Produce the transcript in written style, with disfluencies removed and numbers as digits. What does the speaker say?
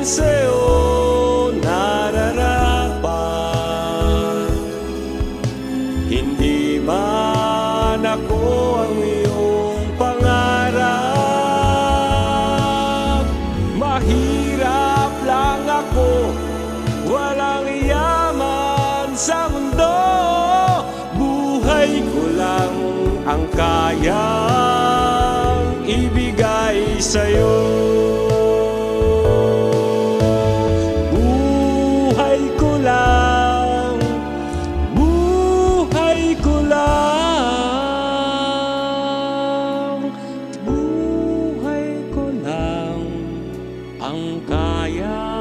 sa'yo nararapat. Hindi man ako ang iyong pangarap, mahirap lang ako, walang yaman sa mundo. Buhay ko lang ang kayang ibigay sa'yo. Buhay ko lang, buhay ko lang, buhay ko lang ang kaya